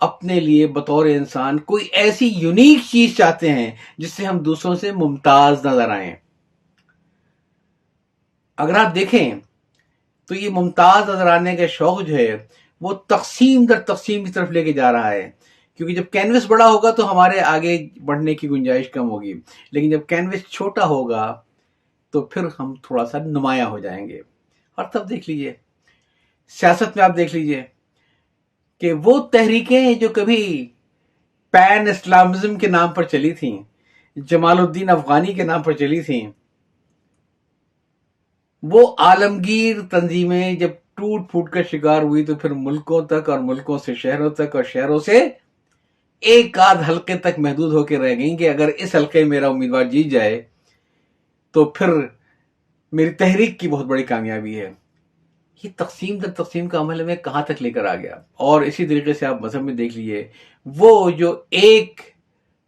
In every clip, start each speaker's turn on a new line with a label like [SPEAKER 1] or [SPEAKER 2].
[SPEAKER 1] اپنے لیے بطور انسان کوئی ایسی یونیک چیز چاہتے ہیں جس سے ہم دوسروں سے ممتاز نظر آئیں. اگر آپ دیکھیں تو یہ ممتاز نظر آنے کا شوق جو ہے وہ تقسیم در تقسیم کی طرف لے کے جا رہا ہے. کیونکہ جب کینوس بڑا ہوگا تو ہمارے آگے بڑھنے کی گنجائش کم ہوگی، لیکن جب کینوس چھوٹا ہوگا تو پھر ہم تھوڑا سا نمایاں ہو جائیں گے. اور تب دیکھ لیجئے سیاست میں، آپ دیکھ لیجئے کہ وہ تحریکیں جو کبھی پین اسلامزم کے نام پر چلی تھیں، جمال الدین افغانی کے نام پر چلی تھیں، وہ عالمگیر تنظیمیں جب ٹوٹ پھوٹ کا شکار ہوئی تو پھر ملکوں تک، اور ملکوں سے شہروں تک، اور شہروں سے ایک آدھ حلقے تک محدود ہو کے رہ گئیں کہ اگر اس حلقے میں میرا امیدوار جیت جائے تو پھر میری تحریک کی بہت بڑی کامیابی ہے. یہ تقسیم در تقسیم کا عمل ہمیں کہاں تک لے کر آ گیا. اور اسی طریقے سے آپ مذہب میں دیکھ لیجئے، وہ جو ایک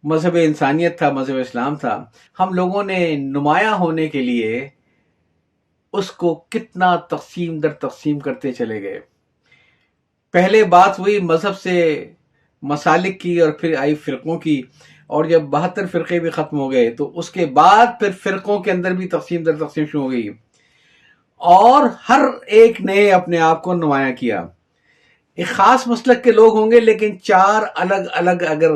[SPEAKER 1] مذہب انسانیت تھا، مذہب اسلام تھا، ہم لوگوں نے نمایاں ہونے کے لیے اس کو کتنا تقسیم در تقسیم کرتے چلے گئے. پہلے بات ہوئی مذہب سے مسالک کی، اور پھر آئی فرقوں کی، اور جب 72 فرقے بھی ختم ہو گئے تو اس کے بعد پھر فرقوں کے اندر بھی تقسیم در تقسیم شروع ہو گئی، اور ہر ایک نے اپنے آپ کو نمایاں کیا. ایک خاص مسلک کے لوگ ہوں گے، لیکن 4 الگ الگ اگر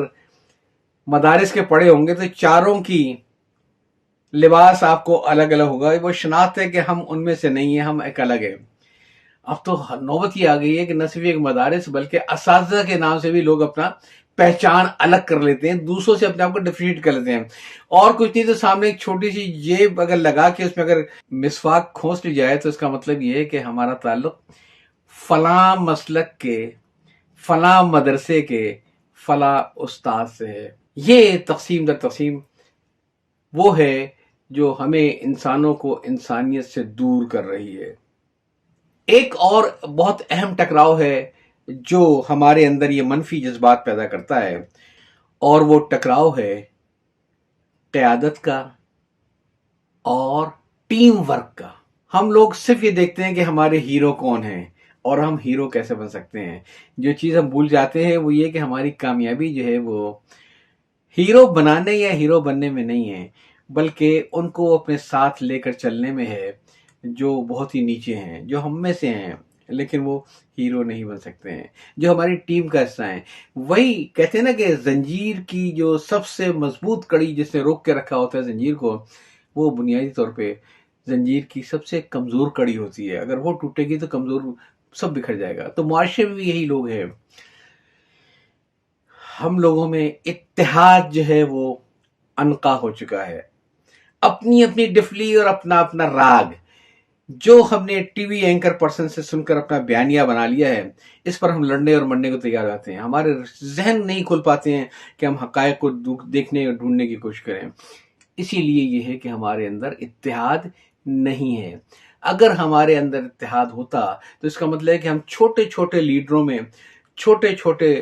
[SPEAKER 1] مدارس کے پڑھے ہوں گے تو چاروں کی لباس آپ کو الگ الگ ہوگا. وہ شناخت ہے کہ ہم ان میں سے نہیں ہیں، ہم ایک الگ ہیں. اب تو نوبت یہ آ گئی ہے کہ نہ صرف ایک مدارس بلکہ اساتذہ کے نام سے بھی لوگ اپنا پہچان الگ کر لیتے ہیں، دوسروں سے اپنے آپ کو ڈفرینشیٹ کر لیتے ہیں. اور کچھ نہیں تو سامنے ایک چھوٹی سی جیب اگر لگا کے اس میں اگر مسواک کھونس لی جائے تو اس کا مطلب یہ ہے کہ ہمارا تعلق فلاں مسلک کے، فلاں مدرسے کے، فلاں استاد سے ہے. یہ تقسیم در تقسیم وہ ہے جو ہمیں انسانوں کو انسانیت سے دور کر رہی ہے. ایک اور بہت اہم ٹکراؤ ہے جو ہمارے اندر یہ منفی جذبات پیدا کرتا ہے، اور وہ ٹکراؤ ہے قیادت کا اور ٹیم ورک کا. ہم لوگ صرف یہ دیکھتے ہیں کہ ہمارے ہیرو کون ہیں اور ہم ہیرو کیسے بن سکتے ہیں. جو چیز ہم بھول جاتے ہیں وہ یہ کہ ہماری کامیابی جو ہے وہ ہیرو بنانے یا ہیرو بننے میں نہیں ہے، بلکہ ان کو اپنے ساتھ لے کر چلنے میں ہے جو بہت ہی نیچے ہیں، جو ہم میں سے ہیں لیکن وہ ہیرو نہیں بن سکتے ہیں، جو ہماری ٹیم کا حصہ ہیں. وہی کہتے ہیں نا کہ زنجیر کی جو سب سے مضبوط کڑی جس نے روک کے رکھا ہوتا ہے زنجیر کو، وہ بنیادی طور پہ زنجیر کی سب سے کمزور کڑی ہوتی ہے. اگر وہ ٹوٹے گی تو کمزور سب بکھر جائے گا. تو معاشرے میں بھی یہی لوگ ہیں. ہم لوگوں میں اتحاد جو ہے وہ عنقا ہو چکا ہے. اپنی اپنی ڈفلی اور اپنا اپنا راگ جو ہم نے ٹی وی اینکر پرسن سے سن کر اپنا بیانیہ بنا لیا ہے، اس پر ہم لڑنے اور مرنے کو تیار رہتے ہیں. ہمارے ذہن نہیں کھل پاتے ہیں کہ ہم حقائق کو دیکھنے اور ڈھونڈنے کی کوشش کریں. اسی لیے یہ ہے کہ ہمارے اندر اتحاد نہیں ہے. اگر ہمارے اندر اتحاد ہوتا تو اس کا مطلب ہے کہ ہم چھوٹے چھوٹے لیڈروں میں، چھوٹے چھوٹے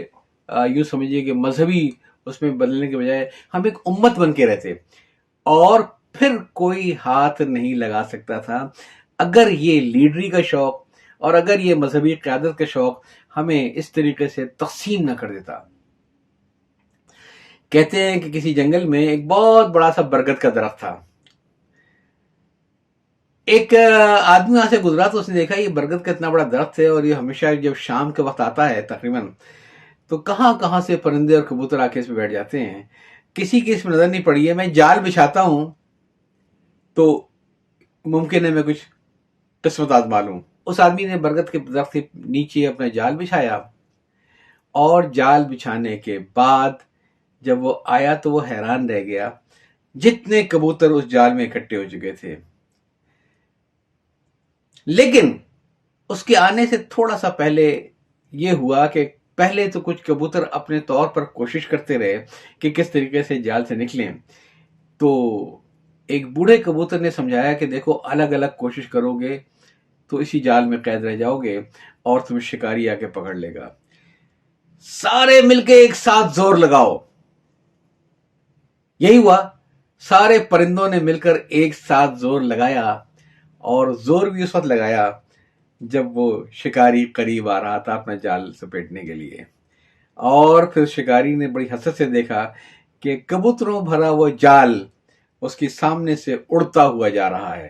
[SPEAKER 1] یوں سمجھیے کہ مذہبی اس میں بدلنے کے بجائے ہم ایک امت بن کے رہتے، اور پھر کوئی ہاتھ نہیں لگا سکتا تھا اگر یہ لیڈری کا شوق اور اگر یہ مذہبی قیادت کا شوق ہمیں اس طریقے سے تقسیم نہ کر دیتا. کہتے ہیں کہ کسی جنگل میں ایک بہت بڑا سا برگد کا درخت تھا. ایک آدمی وہاں سے گزرا تو اس نے دیکھا یہ برگد کا اتنا بڑا درخت ہے، اور یہ ہمیشہ جب شام کے وقت آتا ہے تقریباً تو کہاں کہاں سے پرندے اور کبوتر آ کے اس پہ بیٹھ جاتے ہیں. کسی کی اس میں نظر نہیں پڑی ہے. میں جال بچھاتا ہوں تو ممکن ہے میں کچھ قسمت آزما لوں. اس آدمی نے برگد کے درخت کے نیچے اپنا جال بچھایا، اور جال بچھانے کے بعد جب وہ آیا تو وہ حیران رہ گیا جتنے کبوتر اس جال میں اکٹھے ہو چکے تھے. لیکن اس کے آنے سے تھوڑا سا پہلے یہ ہوا کہ پہلے تو کچھ کبوتر اپنے طور پر کوشش کرتے رہے کہ کس طریقے سے جال سے نکلیں. تو ایک بوڑھے کبوتر نے سمجھایا کہ دیکھو الگ الگ کوشش کرو گے تو اسی جال میں قید رہ جاؤ گے اور تمہیں شکاری آ کے پکڑ لے گا. سارے مل کے ایک ساتھ زور لگاؤ. یہی ہوا. سارے پرندوں نے مل کر ایک ساتھ زور لگایا، اور زور بھی اس وقت لگایا جب وہ شکاری قریب آ رہا تھا اپنا جال سپیٹنے کے لیے. اور پھر شکاری نے بڑی حسرت سے دیکھا کہ کبوتروں بھرا وہ جال اس کے سامنے سے اڑتا ہوا جا رہا ہے۔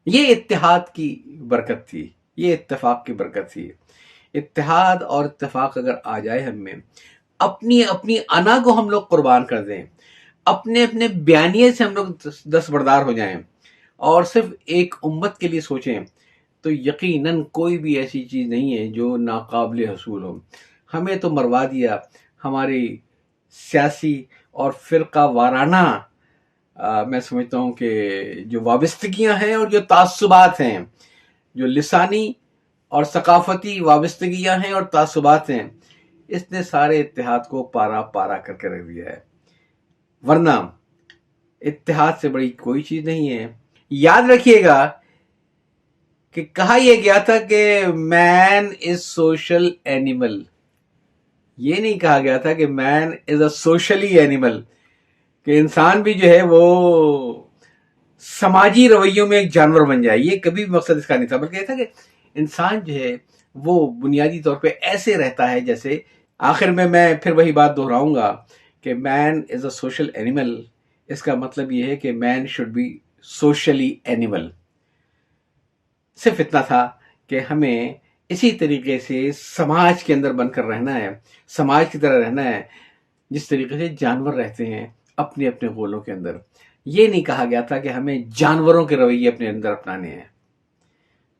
[SPEAKER 1] یہ اتحاد کی برکت تھی، یہ اتفاق کی برکت تھی۔ اتحاد اور اتفاق اگر آ جائے ہم میں، اپنی اپنی انا کو ہم لوگ قربان کر دیں، اپنے اپنے بیانیے سے ہم لوگ دستبردار ہو جائیں اور صرف ایک امت کے لیے سوچیں، تو یقیناً کوئی بھی ایسی چیز نہیں ہے جو ناقابل حصول ہو۔ ہمیں تو مروا دیا ہماری سیاسی اور فرقہ وارانہ میں سمجھتا ہوں کہ جو وابستگیاں ہیں اور جو تعصبات ہیں، جو لسانی اور ثقافتی وابستگیاں ہیں اور تعصبات ہیں، اس نے سارے اتحاد کو پارا پارا کر کے رکھ دیا ہے۔ ورنہ اتحاد سے بڑی کوئی چیز نہیں ہے۔ یاد رکھیے گا کہ کہا یہ گیا تھا کہ مین از سوشل اینیمل، یہ نہیں کہا گیا تھا کہ مین از اے سوشلی اینیمل، کہ انسان بھی جو ہے وہ سماجی رویوں میں ایک جانور بن جائے۔ یہ کبھی بھی مقصد اس کا نہیں تھا، بلکہ یہ تھا کہ انسان جو ہے وہ بنیادی طور پہ ایسے رہتا ہے جیسے، آخر میں پھر وہی بات دہراؤں گا کہ مین از اے سوشل اینیمل، اس کا مطلب یہ ہے کہ مین شوڈ بی سوشلی اینیمل۔ صرف اتنا تھا کہ ہمیں اسی طریقے سے سماج کے اندر بن کر رہنا ہے، سماج کی طرح رہنا ہے جس طریقے سے جانور رہتے ہیں اپنے اپنے غولوں کے اندر۔ یہ نہیں کہا گیا تھا کہ ہمیں جانوروں کے رویے اپنے اندر اپنانے ہیں۔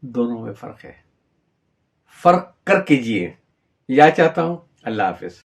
[SPEAKER 1] دونوں میں فرق ہے، فرق کر کے جیے۔ یا چاہتا ہوں۔ اللہ حافظ۔